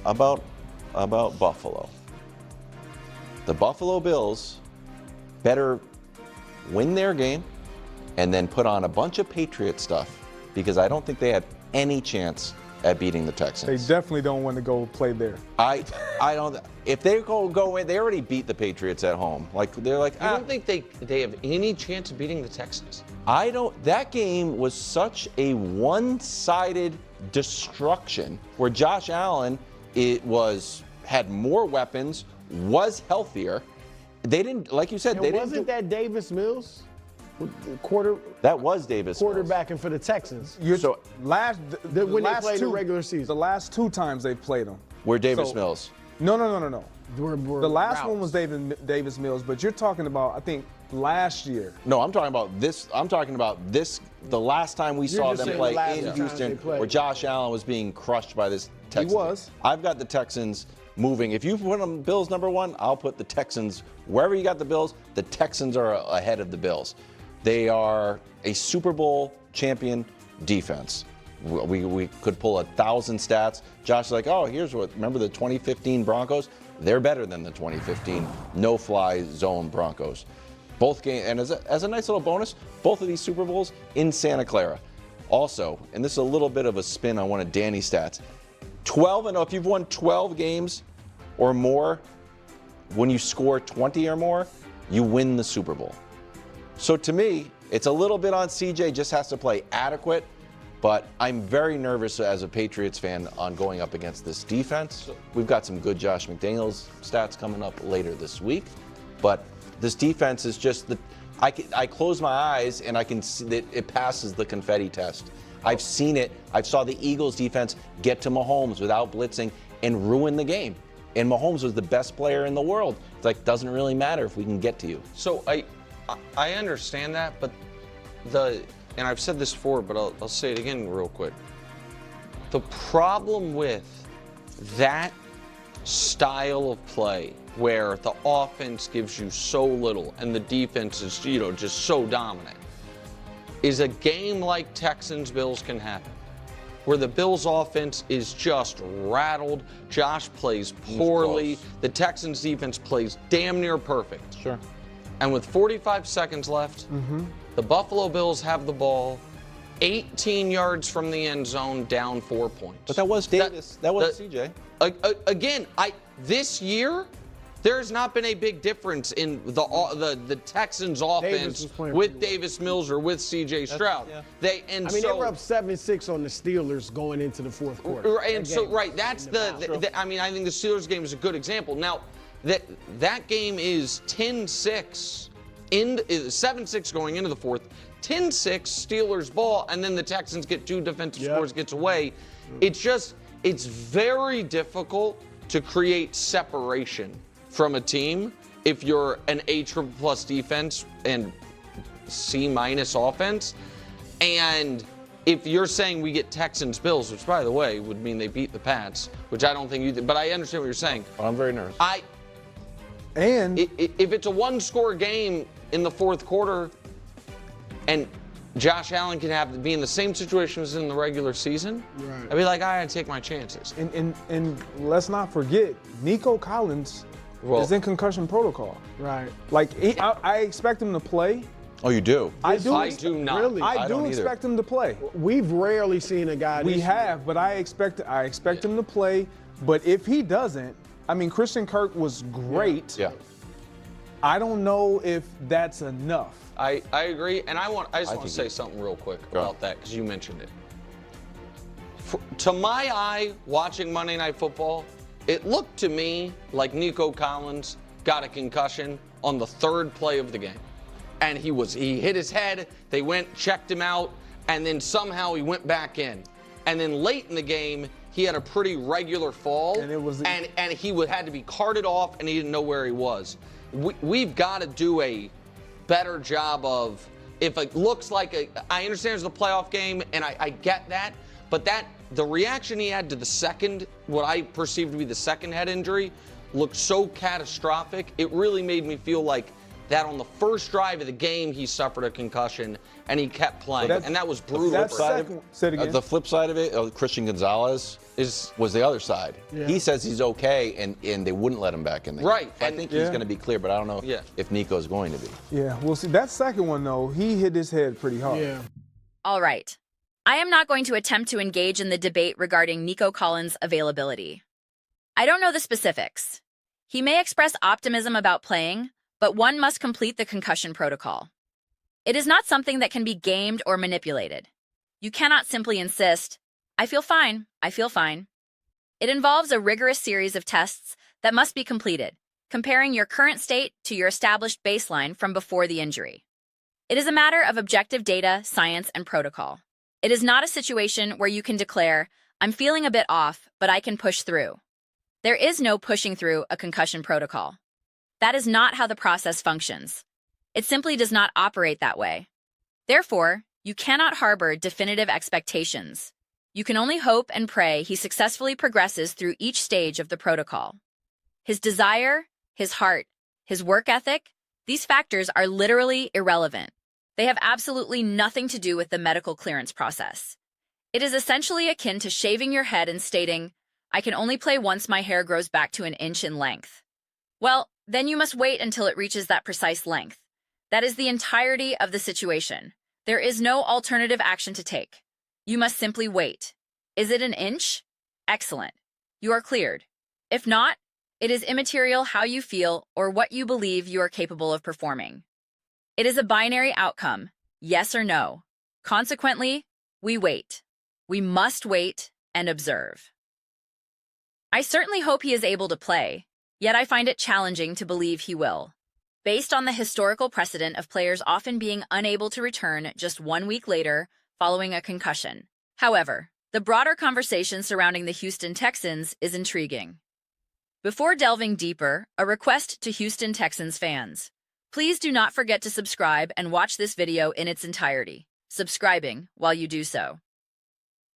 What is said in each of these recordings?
about Buffalo. The Buffalo Bills better win their game and then put on a bunch of Patriot stuff, because I don't think they have any chance at beating the Texans. They definitely don't want to go play there. I don't. If they go in, they already beat the Patriots at home. Like they're like. I don't think they have any chance of beating the Texans. I don't. That game was such a one-sided destruction where Josh Allen had more weapons, was healthier. They didn't, like you said, And they didn't. wasn't that Davis Mills? That was Davis Mills. Quarterbacking for the Texans. When they played in the regular season. The last 2 times they've played them. Where Davis Mills. No. The last one was Davis Mills, but you're talking about, I think, last year. No, I'm talking about this. I'm talking about this. The last time we saw them play in Houston, where Josh Allen was being crushed by this Texans. He was. I've got the Texans moving. If you put them Bills #1, I'll put the Texans wherever you got the Bills. The Texans are ahead of the Bills. They are a Super Bowl champion defense. We could pull 1,000 stats. Josh is like, oh, here's what. Remember the 2015 Broncos? They're better than the 2015 no-fly zone Broncos. Both games, and as a nice little bonus, both of these Super Bowls in Santa Clara. Also, and this is a little bit of a spin on one of Danny's stats, 12-0. If you've won 12 games or more, when you score 20 or more, you win the Super Bowl. So to me, it's a little bit on CJ, just has to play adequate, but I'm very nervous as a Patriots fan on going up against this defense. We've got some good Josh McDaniels stats coming up later this week, but this defense is just I close my eyes and I can see that it passes the confetti test. I've seen it. I saw the Eagles defense get to Mahomes without blitzing and ruin the game. And Mahomes was the best player in the world. It's like, doesn't really matter if we can get to you. So I understand that, but and I've said this before, but I'll say it again real quick. The problem with that style of play, where the offense gives you so little and the defense is, just so dominant, is a game like Texans-Bills can happen, where the Bills offense is just rattled. Josh plays poorly. The Texans defense plays damn near perfect. Sure. And with 45 seconds left, the Buffalo Bills have the ball 18 yards from the end zone, down 4 points. But that was Davis. That was CJ. Again, this year, there's not been a big difference in the Texans offense with Davis Mills or with CJ Stroud. They were up 7-6 on the Steelers going into the fourth quarter. And so, that's I think the Steelers game is a good example. Now, that game is 10-6, 7-6 going into the fourth, 10-6 Steelers ball, and then the Texans get 2 defensive scores, gets away. It's very difficult to create separation from a team if you're an A+ defense and C- offense. And if you're saying we get Texans Bills, which by the way would mean they beat the Pats, which I don't think you did, but I understand what you're saying. I'm very nervous. If it's a 1-score game in the fourth quarter and Josh Allen can be in the same situation as in the regular season, I'd be like, I gotta take my chances. And let's not forget, Nico Collins is in concussion protocol. Right. Like, I expect him to play. Oh, you do? I do not. Really? I do expect him to play. We've rarely seen a guy. We have, but I expect him to play. But if he doesn't, Christian Kirk was great. Yeah. I don't know if that's enough. I agree, and I just want to say something real quick about that, because you mentioned it. To my eye, watching Monday Night Football, it looked to me like Nico Collins got a concussion on the 3rd play of the game. And he hit his head, they checked him out, and then somehow he went back in. And then late in the game, he had a pretty regular fall, and he had to be carted off, and he didn't know where he was. We've got to do a better job of, if it looks like I understand it's a playoff game, and I get that, but the reaction he had to the second, what I perceived to be the second head injury, looked so catastrophic. It really made me feel like that on the first drive of the game, he suffered a concussion, and he kept playing, and that was brutal. The flip side of it, Christian Gonzalez was the other side. Yeah. He says he's okay, and they wouldn't let him back in there. Right. So I think he's going to be clear, but I don't know if Nico's going to be. Yeah, we'll see. That second one, though, he hit his head pretty hard. Yeah. All right. I am not going to attempt to engage in the debate regarding Nico Collins' availability. I don't know the specifics. He may express optimism about playing, but one must complete the concussion protocol. It is not something that can be gamed or manipulated. You cannot simply insist, I feel fine, I feel fine. It involves a rigorous series of tests that must be completed, comparing your current state to your established baseline from before the injury. It is a matter of objective data, science, and protocol. It is not a situation where you can declare, I'm feeling a bit off, but I can push through. There is no pushing through a concussion protocol. That is not how the process functions. It simply does not operate that way. Therefore, you cannot harbor definitive expectations. You can only hope and pray he successfully progresses through each stage of the protocol. His desire, his heart, his work ethic, these factors are literally irrelevant. They have absolutely nothing to do with the medical clearance process. It is essentially akin to shaving your head and stating, I can only play once my hair grows back to an inch in length. Well, then you must wait until it reaches that precise length. That is the entirety of the situation. There is no alternative action to take. You must simply wait. Is it an inch? Excellent. You are cleared. If not, it is immaterial how you feel or what you believe you are capable of performing. It is a binary outcome, yes or no. Consequently, we wait. We must wait and observe. I certainly hope he is able to play, yet I find it challenging to believe he will. Based on the historical precedent of players often being unable to return just 1 week later following a concussion. However, the broader conversation surrounding the Houston Texans is intriguing. Before delving deeper, a request to Houston Texans fans. Please do not forget to subscribe and watch this video in its entirety, subscribing while you do so.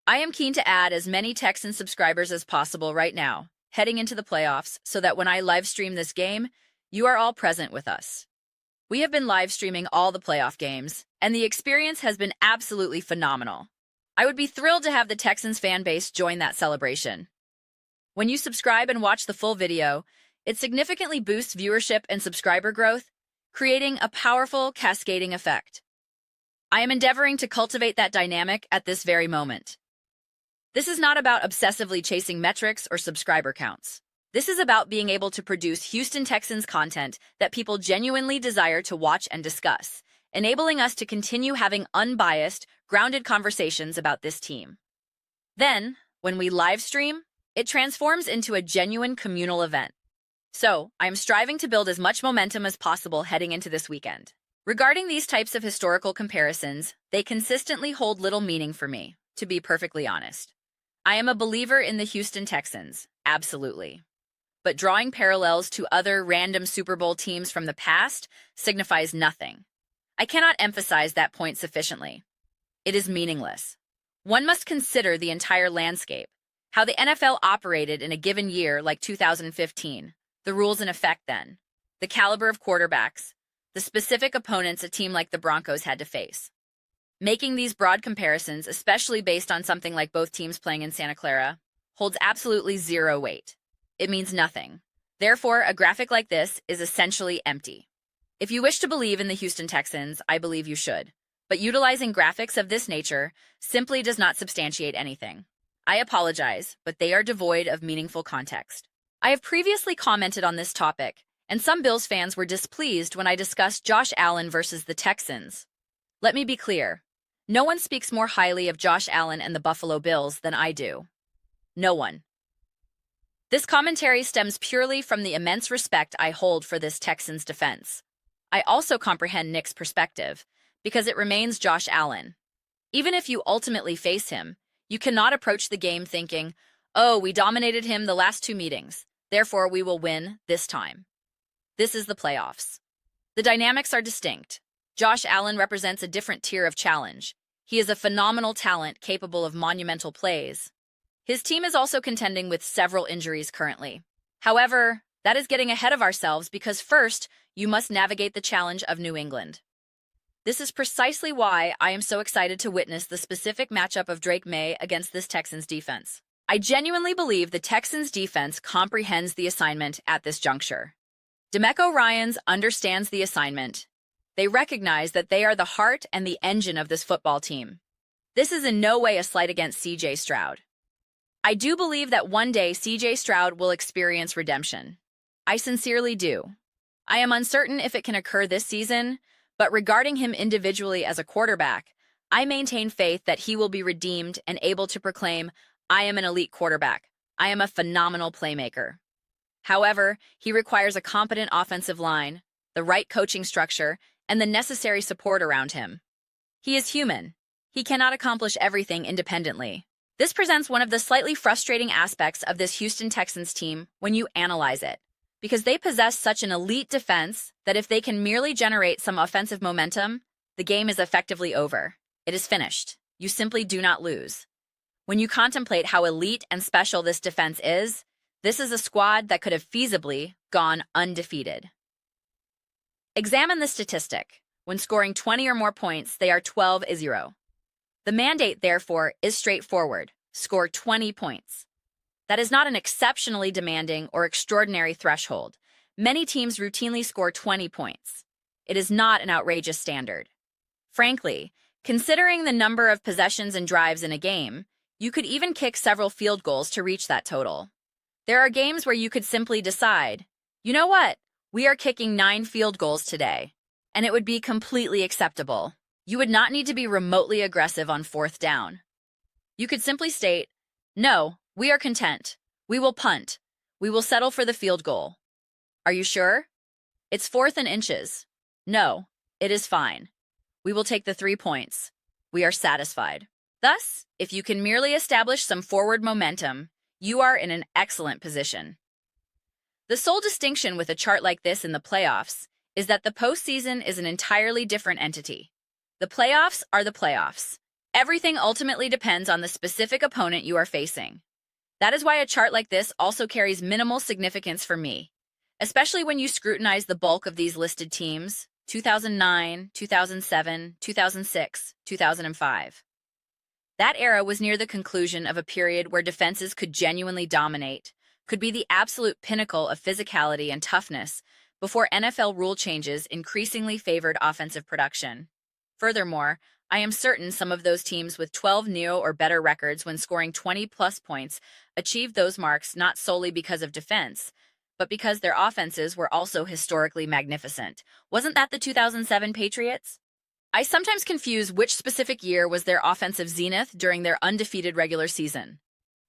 I am keen to add as many Texans subscribers as possible right now, heading into the playoffs, so that when I live stream this game, you are all present with us. We have been live streaming all the playoff games, and the experience has been absolutely phenomenal. I would be thrilled to have the Texans fan base join that celebration. When you subscribe and watch the full video, it significantly boosts viewership and subscriber growth, creating a powerful cascading effect. I am endeavoring to cultivate that dynamic at this very moment. This is not about obsessively chasing metrics or subscriber counts. This is about being able to produce Houston Texans content that people genuinely desire to watch and discuss, enabling us to continue having unbiased, grounded conversations about this team. Then, when we live stream, it transforms into a genuine communal event. So, I am striving to build as much momentum as possible heading into this weekend. Regarding these types of historical comparisons, they consistently hold little meaning for me, to be perfectly honest. I am a believer in the Houston Texans, absolutely. But drawing parallels to other random Super Bowl teams from the past signifies nothing. I cannot emphasize that point sufficiently. It is meaningless. One must consider the entire landscape, how the NFL operated in a given year like 2015, the rules in effect then, the caliber of quarterbacks, the specific opponents a team like the Broncos had to face. Making these broad comparisons, especially based on something like both teams playing in Santa Clara, holds absolutely zero weight. It means nothing. Therefore, a graphic like this is essentially empty. If you wish to believe in the Houston Texans, I believe you should. But utilizing graphics of this nature simply does not substantiate anything. I apologize, but they are devoid of meaningful context. I have previously commented on this topic, and some Bills fans were displeased when I discussed Josh Allen versus the Texans. Let me be clear. No one speaks more highly of Josh Allen and the Buffalo Bills than I do. No one. This commentary stems purely from the immense respect I hold for this Texans defense. I also comprehend Nick's perspective, because it remains Josh Allen. Even if you ultimately face him, you cannot approach the game thinking, oh, we dominated him the last 2 meetings, therefore we will win this time. This is the playoffs. The dynamics are distinct. Josh Allen represents a different tier of challenge. He is a phenomenal talent capable of monumental plays. His team is also contending with several injuries currently. However, that is getting ahead of ourselves because first, you must navigate the challenge of New England. This is precisely why I am so excited to witness the specific matchup of Drake May against this Texans defense. I genuinely believe the Texans' defense comprehends the assignment at this juncture. DeMeco Ryans understands the assignment. They recognize that they are the heart and the engine of this football team. This is in no way a slight against C.J. Stroud. I do believe that one day C.J. Stroud will experience redemption. I sincerely do. I am uncertain if it can occur this season, but regarding him individually as a quarterback, I maintain faith that he will be redeemed and able to proclaim, "I am an elite quarterback. I am a phenomenal playmaker." However, he requires a competent offensive line, the right coaching structure, and the necessary support around him. He is human. He cannot accomplish everything independently. This presents one of the slightly frustrating aspects of this Houston Texans team when you analyze it, because they possess such an elite defense that if they can merely generate some offensive momentum, the game is effectively over. It is finished. You simply do not lose. When you contemplate how elite and special this defense is, this is a squad that could have feasibly gone undefeated. Examine the statistic. When scoring 20 or more points, they are 12-0. The mandate, therefore, is straightforward. Score 20 points. That is not an exceptionally demanding or extraordinary threshold. Many teams routinely score 20 points. It is not an outrageous standard. Frankly, considering the number of possessions and drives in a game, you could even kick several field goals to reach that total. There are games where you could simply decide, you know what, we are kicking 9 field goals today, and it would be completely acceptable. You would not need to be remotely aggressive on 4th down. You could simply state, no, we are content. We will punt. We will settle for the field goal. Are you sure? It's 4th and inches. No, it is fine. We will take the 3 points. We are satisfied. Thus, if you can merely establish some forward momentum, you are in an excellent position. The sole distinction with a chart like this in the playoffs is that the postseason is an entirely different entity. The playoffs are the playoffs. Everything ultimately depends on the specific opponent you are facing. That is why a chart like this also carries minimal significance for me, especially when you scrutinize the bulk of these listed teams, 2009, 2007, 2006, 2005. That era was near the conclusion of a period where defenses could genuinely dominate, could be the absolute pinnacle of physicality and toughness, before NFL rule changes increasingly favored offensive production. Furthermore, I am certain some of those teams with 12-0 or better records when scoring 20-plus points achieved those marks not solely because of defense, but because their offenses were also historically magnificent. Wasn't that the 2007 Patriots? I sometimes confuse which specific year was their offensive zenith during their undefeated regular season.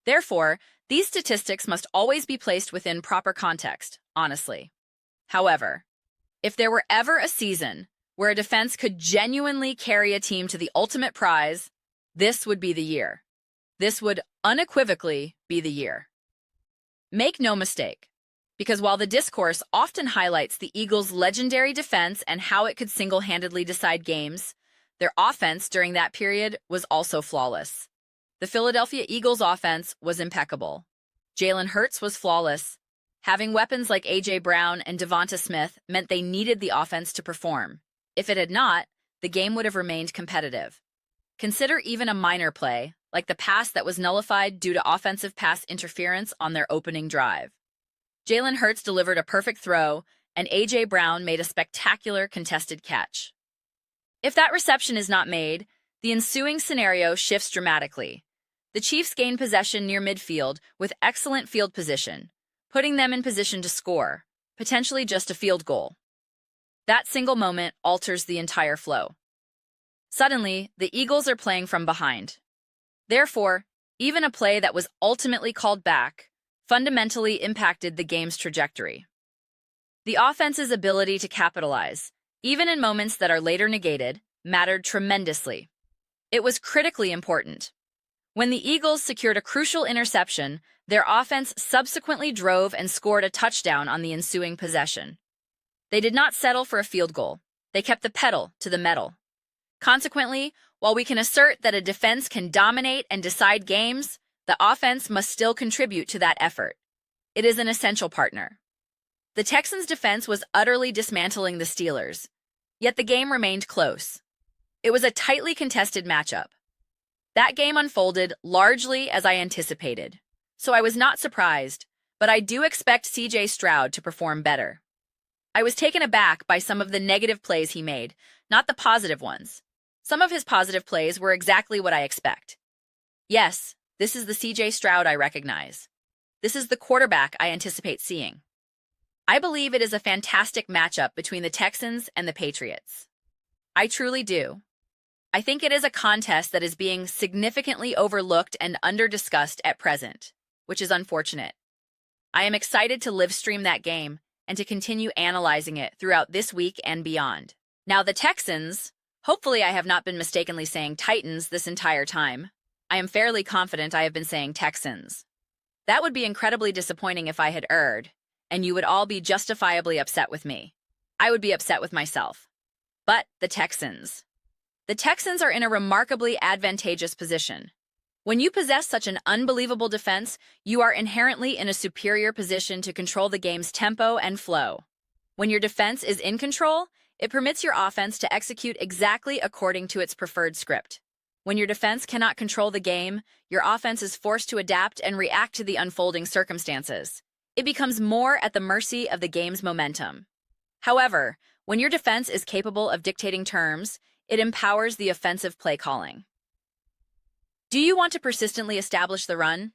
Therefore, these statistics must always be placed within proper context, honestly. However, if there were ever a season where a defense could genuinely carry a team to the ultimate prize, this would be the year. This would unequivocally be the year. Make no mistake, because while the discourse often highlights the Eagles' legendary defense and how it could single-handedly decide games, their offense during that period was also flawless. The Philadelphia Eagles' offense was impeccable. Jalen Hurts was flawless. Having weapons like A.J. Brown and Devonta Smith meant they needed the offense to perform. If it had not, the game would have remained competitive. Consider even a minor play, like the pass that was nullified due to offensive pass interference on their opening drive. Jalen Hurts delivered a perfect throw, and A.J. Brown made a spectacular contested catch. If that reception is not made, the ensuing scenario shifts dramatically. The Chiefs gain possession near midfield with excellent field position, putting them in position to score, potentially just a field goal. That single moment alters the entire flow. Suddenly, the Eagles are playing from behind. Therefore, even a play that was ultimately called back fundamentally impacted the game's trajectory. The offense's ability to capitalize, even in moments that are later negated, mattered tremendously. It was critically important. When the Eagles secured a crucial interception, their offense subsequently drove and scored a touchdown on the ensuing possession. They did not settle for a field goal. They kept the pedal to the metal. Consequently, while we can assert that a defense can dominate and decide games, the offense must still contribute to that effort. It is an essential partner. The Texans' defense was utterly dismantling the Steelers, yet the game remained close. It was a tightly contested matchup. That game unfolded largely as I anticipated. so I was not surprised, but I do expect CJ Stroud to perform better. I was taken aback by some of the negative plays he made, not the positive ones. Some of his positive plays were exactly what I expect. Yes, this is the CJ Stroud I recognize. This is the quarterback I anticipate seeing. I believe it is a fantastic matchup between the Texans and the Patriots. I truly do. I think it is a contest that is being significantly overlooked and under-discussed at present, which is unfortunate. I am excited to live stream that game and to continue analyzing it throughout this week and beyond. Now the Texans, hopefully I have not been mistakenly saying Titans this entire time. I am fairly confident I have been saying Texans. That would be incredibly disappointing if I had erred, and you would all be justifiably upset with me. I would be upset with myself. But the Texans. The Texans are in a remarkably advantageous position. When you possess such an unbelievable defense, you are inherently in a superior position to control the game's tempo and flow. When your defense is in control, it permits your offense to execute exactly according to its preferred script. When your defense cannot control the game, your offense is forced to adapt and react to the unfolding circumstances. It becomes more at the mercy of the game's momentum. However, when your defense is capable of dictating terms, it empowers the offensive play calling. Do you want to persistently establish the run?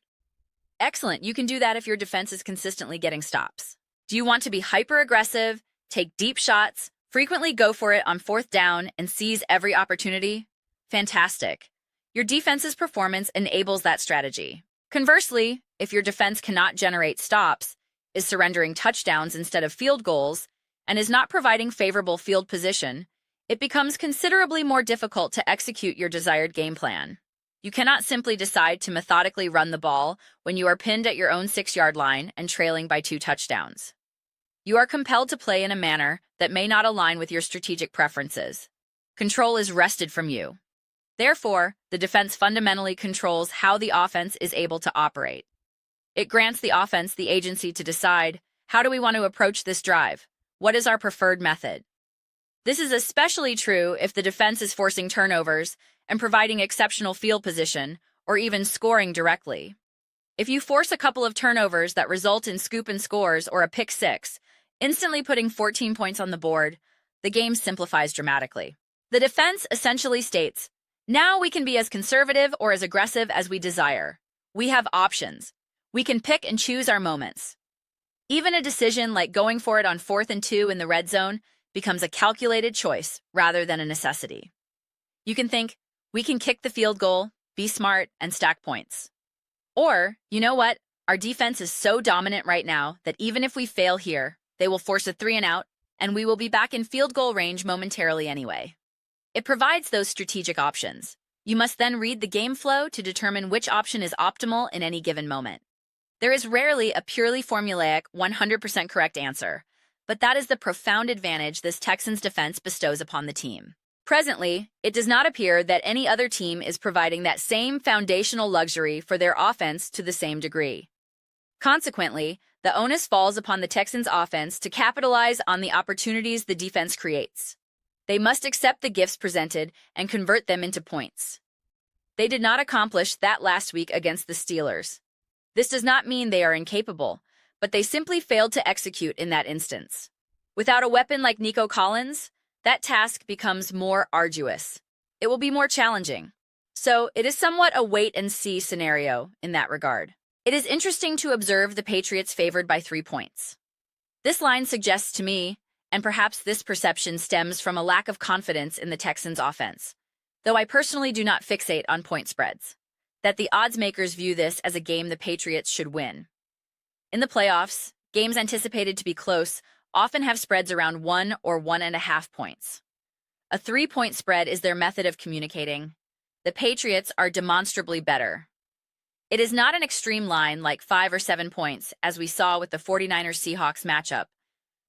Excellent, you can do that if your defense is consistently getting stops. Do you want to be hyper-aggressive, take deep shots, frequently go for it on fourth down, and seize every opportunity? Fantastic. Your defense's performance enables that strategy. Conversely, if your defense cannot generate stops, is surrendering touchdowns instead of field goals, and is not providing favorable field position, it becomes considerably more difficult to execute your desired game plan. You cannot simply decide to methodically run the ball when you are pinned at your own 6-yard line and trailing by 2 touchdowns. You are compelled to play in a manner that may not align with your strategic preferences. Control is wrested from you. Therefore, the defense fundamentally controls how the offense is able to operate. It grants the offense the agency to decide, how do we want to approach this drive? What is our preferred method? This is especially true if the defense is forcing turnovers and providing exceptional field position, or even scoring directly. If you force a couple of turnovers that result in scoop and scores or a pick six, instantly putting 14 points on the board, the game simplifies dramatically. The defense essentially states, now we can be as conservative or as aggressive as we desire. We have options. We can pick and choose our moments. Even a decision like going for it on 4th and 2 in the red zone becomes a calculated choice rather than a necessity. You can think, we can kick the field goal, be smart, and stack points. Or, you know what? Our defense is so dominant right now that even if we fail here, they will force a 3 and out, and we will be back in field goal range momentarily anyway. It provides those strategic options. You must then read the game flow to determine which option is optimal in any given moment. There is rarely a purely formulaic, 100% correct answer, but that is the profound advantage this Texans defense bestows upon the team. Presently, it does not appear that any other team is providing that same foundational luxury for their offense to the same degree. Consequently, the onus falls upon the Texans offense to capitalize on the opportunities the defense creates. They must accept the gifts presented and convert them into points. They did not accomplish that last week against the Steelers. This does not mean they are incapable, but they simply failed to execute in that instance. Without a weapon like Nico Collins, that task becomes more arduous. It will be more challenging. So it is somewhat a wait-and-see scenario in that regard. It is interesting to observe the Patriots favored by 3 points. This line suggests to me, and perhaps this perception stems from a lack of confidence in the Texans' offense, though I personally do not fixate on point spreads, that the odds makers view this as a game the Patriots should win. In the playoffs, games anticipated to be close often have spreads around 1 or 1.5 points. A 3-point spread is their method of communicating. The Patriots are demonstrably better. It is not an extreme line like 5 or 7 points, as we saw with the 49ers-Seahawks matchup,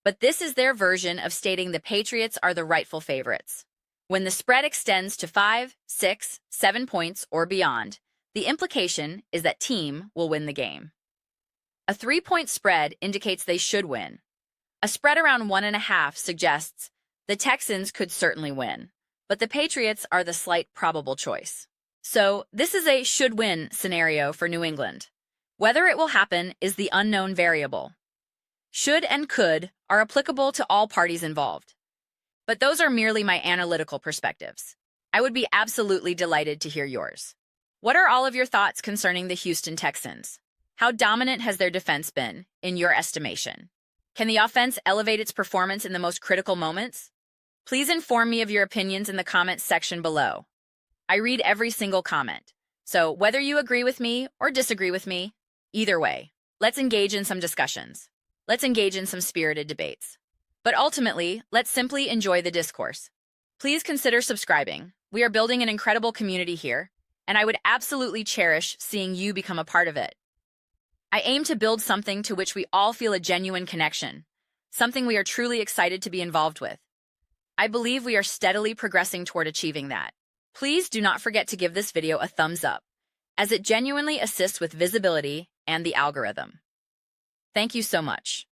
but this is their version of stating the Patriots are the rightful favorites. When the spread extends to 5, 6, 7 points or beyond, the implication is that team will win the game. A 3-point spread indicates they should win. A spread around 1.5 suggests the Texans could certainly win, but the Patriots are the slight probable choice. So this is a should-win scenario for New England. Whether it will happen is the unknown variable. Should and could are applicable to all parties involved. But those are merely my analytical perspectives. I would be absolutely delighted to hear yours. What are all of your thoughts concerning the Houston Texans? How dominant has their defense been, in your estimation? Can the offense elevate its performance in the most critical moments? Please inform me of your opinions in the comments section below. I read every single comment, so whether you agree with me or disagree with me, either way, let's engage in some discussions. Let's engage in some spirited debates. But ultimately, let's simply enjoy the discourse. Please consider subscribing. We are building an incredible community here, and I would absolutely cherish seeing you become a part of it. I aim to build something to which we all feel a genuine connection, something we are truly excited to be involved with. I believe we are steadily progressing toward achieving that. Please do not forget to give this video a thumbs up, as it genuinely assists with visibility and the algorithm. Thank you so much.